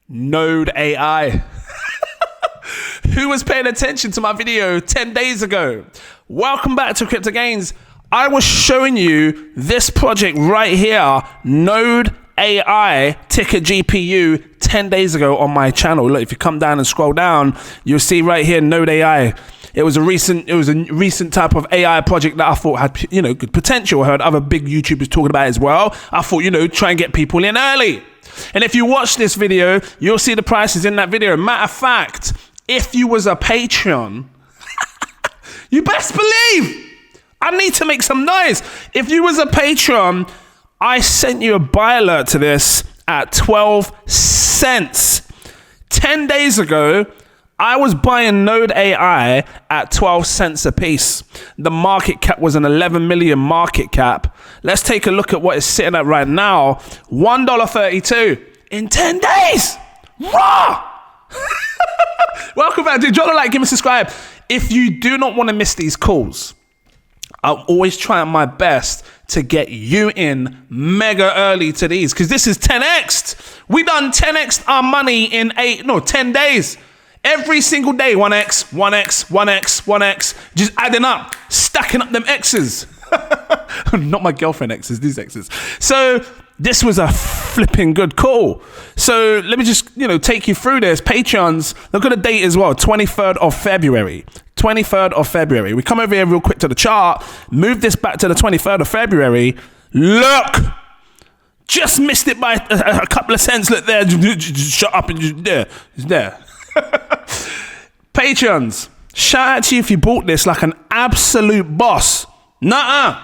Node AI. Who was paying attention to my video 10 days ago? Welcome back to cryptogains. I was showing you this project right here, Node AI, ticker GPU, 10 days ago on my channel. Look, if you come down and scroll down, you'll see right here, Node AI. It was a recent type of AI project that I thought had, good potential. I heard other big YouTubers talking about it as well. I thought, try and get people in early. And if you watch this video, you'll see the prices in that video. Matter of fact, if you was a Patreon, you best believe I need to make some noise. If you was a Patreon, I sent you a buy alert to this at 12 cents. 10 days ago, I was buying Node AI at 12 cents a piece. The market cap was an 11 million market cap. Let's take a look at what it's sitting at right now. $1.32 in 10 days. Raw! Welcome back, dude. Drop a like, give me a subscribe. If you do not want to miss these calls, I'm always trying my best to get you in mega early to these, because this is 10x. We done 10x our money in 10 days. Every single day, 1x, 1x, 1x, 1x, just adding up, stacking up them X's. Not my girlfriend X's, these X's. So this was a flipping good call. So let me just, take you through this. Patreons, look at the date as well, 23rd of February. 23rd of February. We come over here real quick to the chart, move this back to the 23rd of February. Look, just missed it by a couple of cents. Look there, just shut up and just there. It's there. Patrons, shout out to you if you bought this like an absolute boss. Nuh-uh.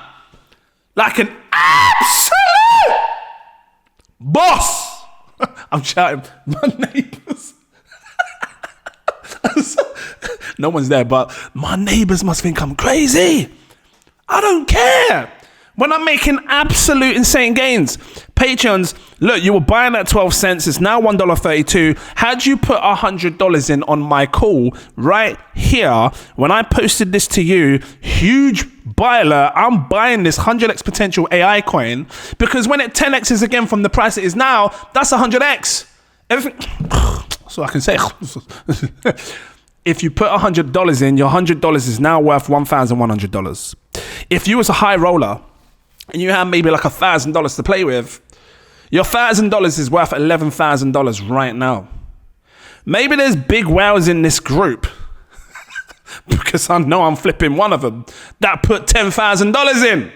Like an absolute boss. I'm shouting. My neighbors. No one's there, but my neighbors must think I'm crazy. I don't care. When I'm making absolute insane gains. Patrons, look, you were buying at 12 cents. It's now $1.32. Had you put $100 in on my call right here, when I posted this to you, huge buy alert, I'm buying this 100x potential AI coin, because when it 10x's again from the price it is now, that's 100x. Everything, that's all I can say. If you put $100 in, your $100 is now worth $1,100. If you was a high roller, and you have maybe like $1,000 to play with, your $1,000 is worth $11,000 right now. Maybe there's big whales in this group, because I know I'm flipping one of them, that put $10,000 in.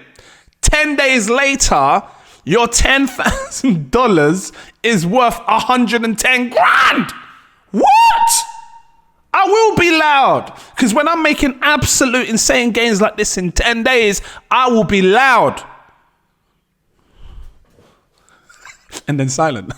10 days later, your $10,000 is worth 110 grand. What? I will be loud, because when I'm making absolute insane gains like this in 10 days, I will be loud. And then silent.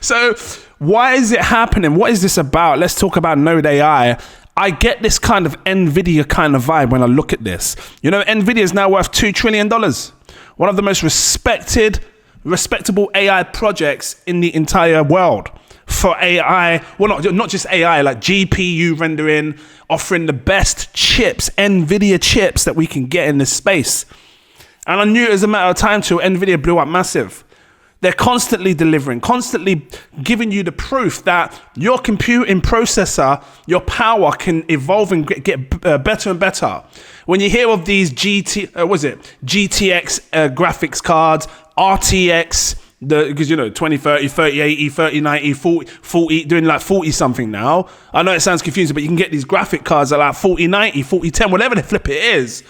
So why is it happening? What is this about? Let's talk about Node AI. I get this kind of Nvidia kind of vibe when I look at this. Nvidia is now worth $2 trillion. One of the most respectable AI projects in the entire world. For AI, well, not just AI, like GPU rendering, offering the best chips, Nvidia chips that we can get in this space. And I knew it was a matter of time till Nvidia blew up massive. They're constantly delivering, constantly giving you the proof that your computing processor, your power can evolve and get better and better. When you hear of these GTX graphics cards, RTX, because 2030, 3080, 3090, 40, doing like 40 something now. I know it sounds confusing, but you can get these graphic cards at like 4090, 4010, whatever the flip it is.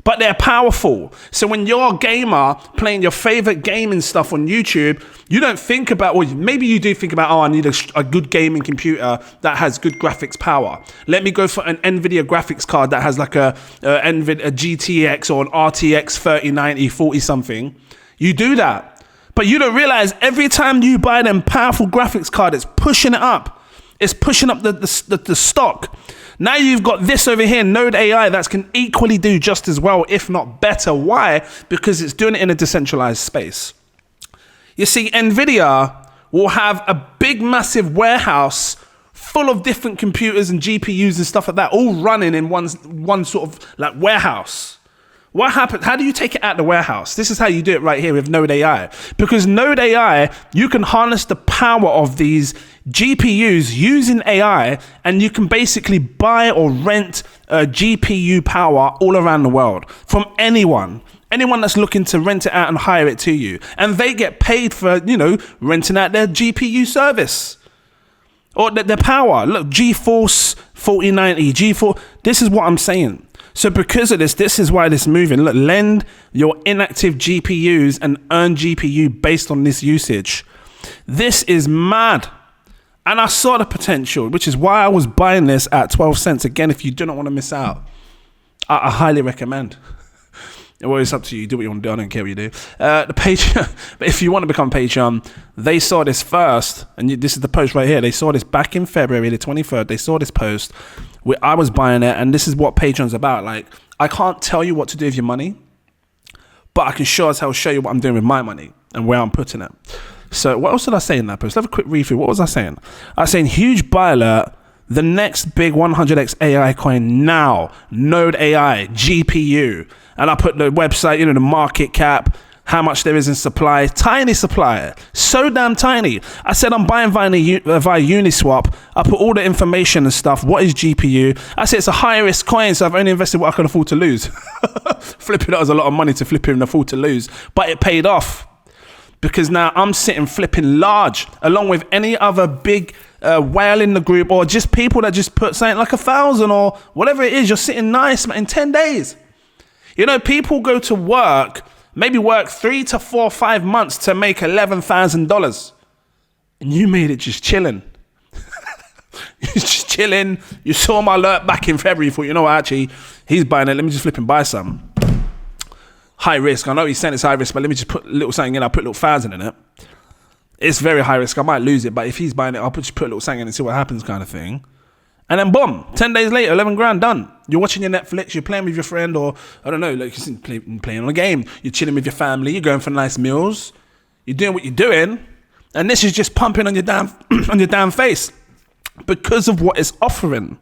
But they're powerful. So when you're a gamer playing your favorite gaming stuff on YouTube, you don't think about, or maybe you do think about, I need a good gaming computer that has good graphics power. Let me go for an Nvidia graphics card that has like a GTX or an RTX 3090, 40 something. You do that. But you don't realize every time you buy them powerful graphics card, it's pushing it up. It's pushing up the stock. Now you've got this over here, Node AI, that can equally do just as well, if not better. Why? Because it's doing it in a decentralized space. You see, Nvidia will have a big, massive warehouse full of different computers and GPUs and stuff like that, all running in one sort of like warehouse. What happened? How do you take it out of the warehouse? This is how you do it right here with Node AI. Because Node AI, you can harness the power of these GPUs using AI, and you can basically buy or rent GPU power all around the world from anyone that's looking to rent it out and hire it to you. And they get paid for, renting out their GPU service or their power. Look, GeForce 4090, GeForce. This is what I'm saying. So because of this is why this is moving. Look, lend your inactive GPUs and earn GPU based on this usage. This is mad. And I saw the potential, which is why I was buying this at 12 cents. Again, if you do not want to miss out, I highly recommend. Well, it's up to you. Do what you want to do. I don't care what you do. The Patreon, but if you want to become Patreon, they saw this first, and this is the post right here. They saw this back in February the 23rd. They saw this post. I was buying it, and this is what Patreon's about. Like, I can't tell you what to do with your money, but I can sure as hell show you what I'm doing with my money and where I'm putting it. So what else did I say in that post? Let's have a quick read through. What was I saying? I was saying huge buy alert. The next big 100x AI coin now. Node AI, GPU. And I put the website, the market cap, how much there is in supply. Tiny supply. So damn tiny. I said I'm buying via Uniswap. I put all the information and stuff. What is GPU? I said it's a high risk coin, so I've only invested what I can afford to lose. Flipping that was a lot of money to flip and afford to lose. But it paid off. Because now I'm sitting flipping large, along with any other big whale in the group, or just people that just put something like 1,000 or whatever it is. You're sitting nice, man, in 10 days. People go to work, maybe work 3 to 4, 5 months to make $11,000. And you made it just chilling. You're just chilling. You saw my alert back in February. You thought, actually, he's buying it. Let me just flip and buy some. High risk. I know he's saying it's high risk, but let me just put a little something in. I'll put a little 1,000 in it. It's very high risk. I might lose it, but if he's buying it, I'll just put a little something in and see what happens, kind of thing. And then boom, 10 days later, 11 grand done. You're watching your Netflix, you're playing with your friend, or I don't know, like you're playing on a game. You're chilling with your family, you're going for nice meals. You're doing what you're doing. And this is just pumping on your damn face because of what it's offering.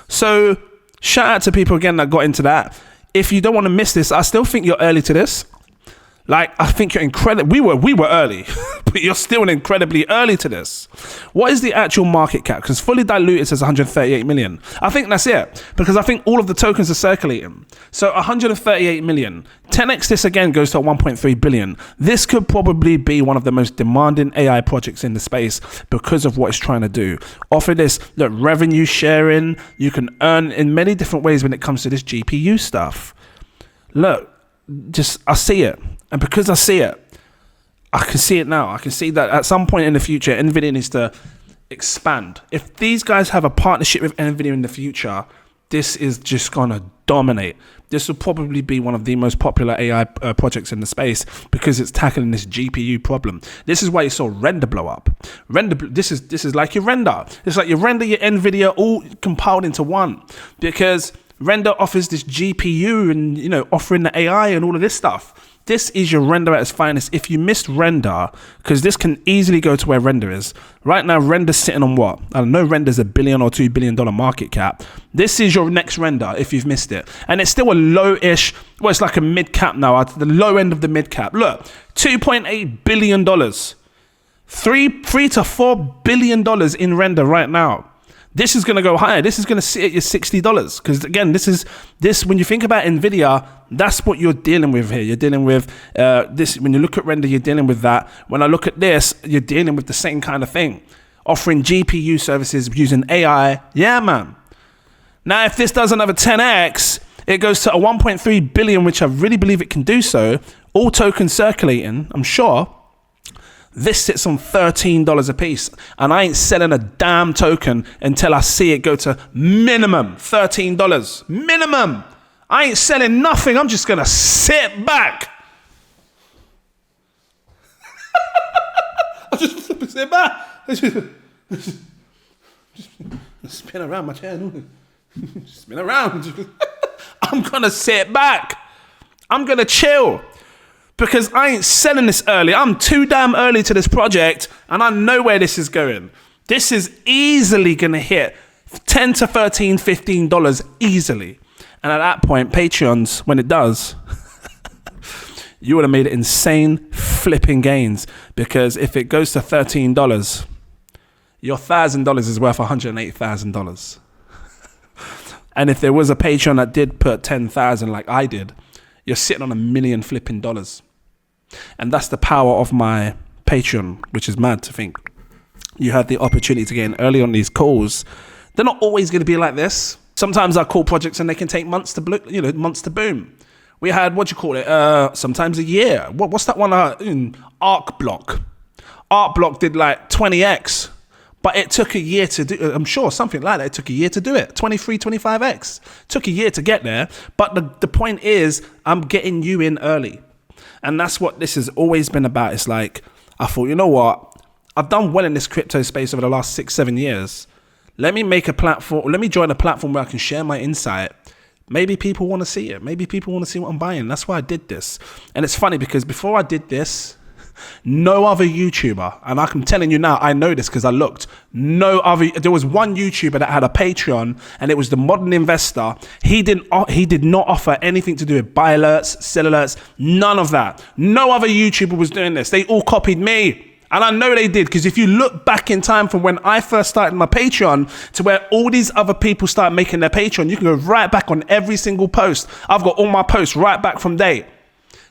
So shout out to people again that got into that. If you don't want to miss this, I still think you're early to this. Like, I think you're incredible. We were early, but you're still incredibly early to this. What is the actual market cap? Because fully diluted says 138 million. I think that's it, because I think all of the tokens are circulating. So 138 million. 10x this again goes to 1.3 billion. This could probably be one of the most demanding AI projects in the space because of what it's trying to do. Offer this revenue sharing. You can earn in many different ways when it comes to this GPU stuff. Look, I see it. And because I see it, I can see it now. I can see that at some point in the future, Nvidia needs to expand. If these guys have a partnership with Nvidia in the future, this is just going to dominate. This will probably be one of the most popular AI projects in the space because it's tackling this GPU problem. This is why you saw Render blow up. This is like your Render. It's like your Render, your Nvidia, all compiled into one, because Render offers this GPU and, offering the AI and all of this stuff. This is your Render at its finest. If you missed Render, because this can easily go to where Render is. Right now, Render's sitting on what? I don't know, Render's $1 billion or $2 billion market cap. This is your next Render if you've missed it. And it's still a low-ish, well, it's like a mid-cap now, at the low end of the mid-cap. Look, $2.8 billion. $3 to $4 billion in Render right now. This is going to go higher. This is going to sit at your $60. Because again, this when you think about Nvidia, that's what you're dealing with here. You're dealing with this. When you look at Render, you're dealing with that. When I look at this, you're dealing with the same kind of thing. Offering GPU services using AI. Yeah, man. Now, if this does another 10x, it goes to a 1.3 billion, which I really believe it can do so. All tokens circulating, I'm sure. This sits on $13 a piece, and I ain't selling a damn token until I see it go to minimum $13. Minimum. I ain't selling nothing. I'm just going to sit back. I just sit back. Just spin around my chair. Spin around. I'm going to sit back. I'm going to chill. Because I ain't selling this early. I'm too damn early to this project, and I know where this is going. This is easily going to hit $10 to $13, $15 easily. And at that point, Patreons, when it does, you would have made insane flipping gains, because if it goes to $13, your $1,000 is worth $108,000. And if there was a Patreon that did put 10,000 like I did, you're sitting on $1 million flipping dollars. And that's the power of my Patreon, which is mad to think. You had the opportunity to get in early on these calls. They're not always going to be like this. Sometimes I call projects and they can take months to months to boom. We had, sometimes a year. What's that one? Arc Block. Arc Block did like 20x. But it took a year to do, I'm sure something like that. It took a year to do it. 23, 25x. Took a year to get there. But the point is, I'm getting you in early. And that's what this has always been about. It's like, I thought, you know what? I've done well in this crypto space over the last 6-7 years. Let me make a platform. Let me join a platform where I can share my insight. Maybe people want to see it. Maybe people want to see what I'm buying. That's why I did this. And it's funny because before I did this, no other YouTuber, and I'm telling you now, I know this because I looked, there was one YouTuber that had a Patreon, and it was the Modern Investor. He did not offer anything to do with buy alerts, sell alerts, none of that. No other YouTuber was doing this. They all copied me. And I know they did, because if you look back in time from when I first started my Patreon to where all these other people start making their Patreon, you can go right back on every single post. I've got all my posts right back from date.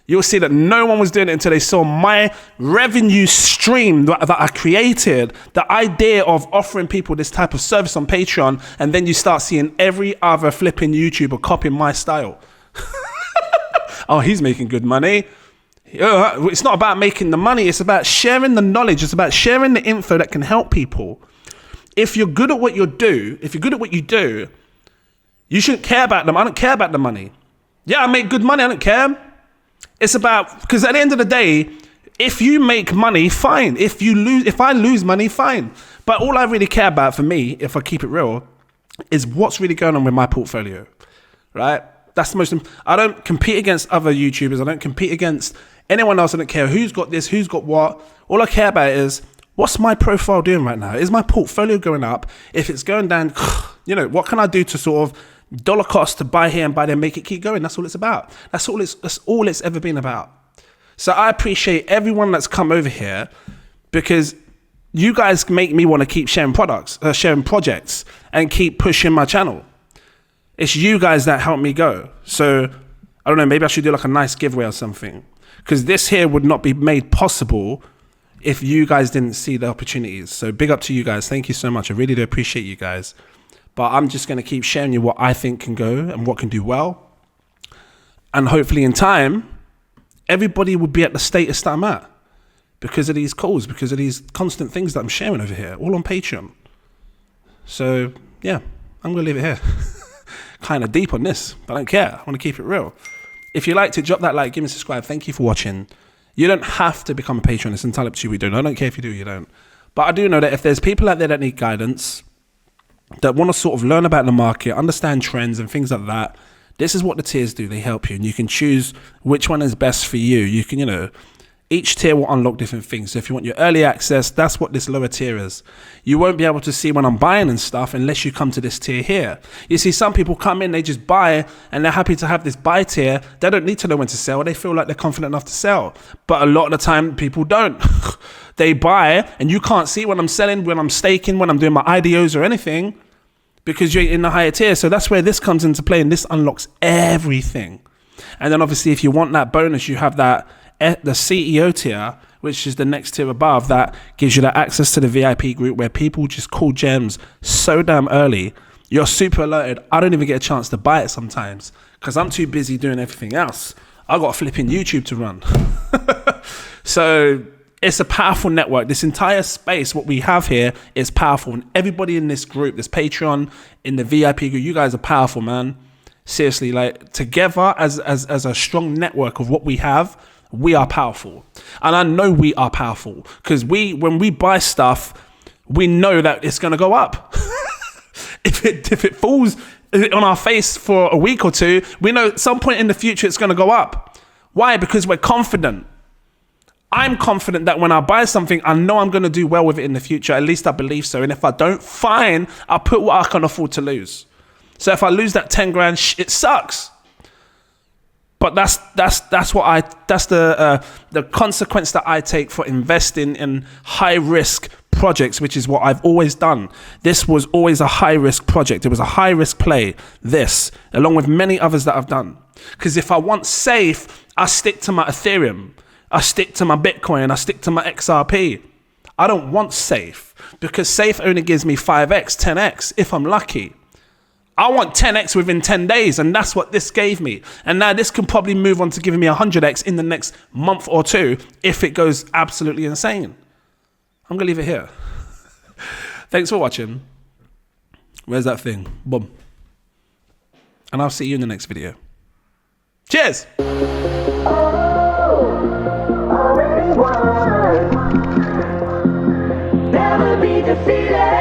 You'll see that no one was doing it until they saw my revenue stream that I created, the idea of offering people this type of service on Patreon, and then you start seeing every other flipping YouTuber copying my style. Oh, he's making good money. It's not about making the money. It's about sharing the knowledge. It's about sharing the info that can help people. If you're good at what you do, you shouldn't care about them. I don't care about the money. Yeah, I make good money. I don't care. It's about, because at the end of the day, if you make money, fine. If I lose money, fine. But all I really care about, for me, if I keep it real, is what's really going on with my portfolio, right? That's the most. I don't compete against other YouTubers. I don't compete against anyone else. I don't care who's got this, who's got what. All I care about is, what's my profile doing right now? Is my portfolio going up? If it's going down, what can I do to sort of dollar cost to buy here and buy there, make it keep going? That's all it's about. That's all it's ever been about. So I appreciate everyone that's come over here, because you guys make me want to keep sharing sharing projects, and keep pushing my channel. It's you guys that help me go. So I don't know, maybe I should do like a nice giveaway or something, because this here would not be made possible if you guys didn't see the opportunities. So big up to you guys. Thank you so much. I really do appreciate you guys. But I'm just going to keep sharing you what I think can go and what can do well. And hopefully in time, everybody will be at the status that I'm at, because of these calls, because of these constant things that I'm sharing over here, all on Patreon. So yeah, I'm going to leave it here. Kind of deep on this, but I don't care. I want to keep it real. If you liked it, drop that like, give me a subscribe. Thank you for watching. You don't have to become a patron. It's entirely up to you. I don't care if you do, you don't. But I do know that if there's people out there that need guidance, that want to sort of learn about the market, understand trends and things like that, this is what the tiers do. They help you, and you can choose which one is best for you. You can, each tier will unlock different things. So if you want your early access, that's what this lower tier is. You won't be able to see when I'm buying and stuff unless you come to this tier here. You see, some people come in, they just buy, and they're happy to have this buy tier. They don't need to know when to sell. They feel like they're confident enough to sell. But a lot of the time, people don't. They buy, and you can't see when I'm selling, when I'm staking, when I'm doing my IDOs or anything, because you're in the higher tier. So that's where this comes into play, and this unlocks everything. And then obviously, if you want that bonus, you have that the CEO tier, which is the next tier above, that gives you that access to the VIP group where people just call gems so damn early. You're super alerted. I don't even get a chance to buy it sometimes because I'm too busy doing everything else. I got a flipping YouTube to run. So it's a powerful network. This entire space, what we have here, is powerful. And everybody in this group, this Patreon, in the VIP group, you guys are powerful, man. Seriously, like together as a strong network of what we have, we are powerful. And I know we are powerful because when we buy stuff, we know that it's going to go up. If it falls on our face for a week or two, we know at some point in the future it's going to go up. Why? Because we're confident. I'm confident that when I buy something, I know I'm going to do well with it in the future. At least I believe so. And if I don't, fine, I'll put what I can afford to lose. So if I lose that 10 grand, it sucks. But that's the consequence that I take for investing in high risk projects, which is what I've always done. This was always a high risk project. It was a high risk play, this, along with many others that I've done. Because if I want safe, I stick to my Ethereum, I stick to my Bitcoin, I stick to my XRP. I don't want safe, because safe only gives me 5x, 10x if I'm lucky. I want 10x within 10 days, and that's what this gave me. And now this can probably move on to giving me 100x in the next month or two if it goes absolutely insane. I'm going to leave it here. Thanks for watching. Where's that thing? Boom. And I'll see you in the next video. Cheers! Never be defeated.